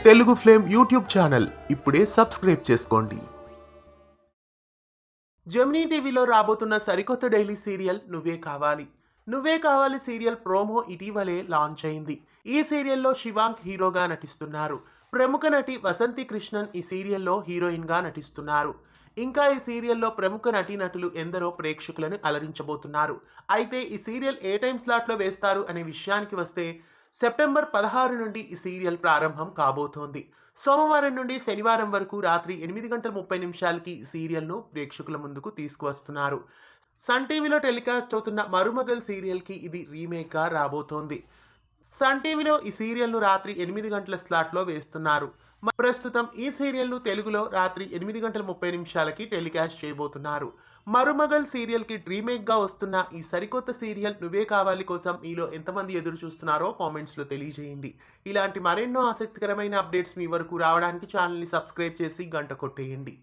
Telugu flame YouTube channel ఇప్పుడే subscribe చేసుకోండి. Gemini టీవీలో రాబోతున్న సరికొత్త డైలీ సీరియల్ నువ్వే కావాలి. నువ్వే కావాలి సీరియల్ ప్రోమో ఇటీవలే లాంచ్ అయింది. ఈ సీరియల్లో శివాంక్ హీరోగా నటిస్తున్నారు. ప్రముఖ నటి వసంతి కృష్ణన్ ఈ సీరియల్లో హీరోయిన్గా నటిస్తున్నారు. ఇంకా ఈ సీరియల్లో ప్రముఖ నటీనటులు ఎందరో ప్రేక్షకులను అలరించబోతున్నారు. అయితే ఈ సీరియల్ ఏ టైం స్లాట్లో వేస్తారు అనే విషయానికి వస్తే సెప్టెంబర్ 16 నుండి ఈ సీరియల్ ప్రారంభం కాబోతోంది. సోమవారం నుండి శనివారం వరకు రాత్రి 8:30 ఈ సీరియల్ను ప్రేక్షకుల ముందుకు తీసుకువస్తున్నారు. సన్ టీవీలో టెలికాస్ట్ అవుతున్న మరుమగల్ సీరియల్కి ఇది రీమేక్గా రాబోతోంది. సన్ టీవీలో ఈ సీరియల్ను రాత్రి 8 గంటల స్లాట్లో వేస్తున్నారు. ప్రస్తుతం ఈ సీరియల్ను తెలుగులో రాత్రి 8:30 టెలికాస్ట్ చేయబోతున్నారు. మరుమగల్ సీరియల్కి రీమేక్గా వస్తున్న ఈ సరికొత్త సీరియల్ నువ్వే కావాలి కోసం మీలో ఎంతమంది ఎదురు చూస్తున్నారో కామెంట్స్లో తెలియజేయండి. ఇలాంటి మరెన్నో ఆసక్తికరమైన అప్డేట్స్ మీ వరకు రావడానికి ఛానల్ని సబ్స్క్రైబ్ చేసి గంట కొట్టేయండి.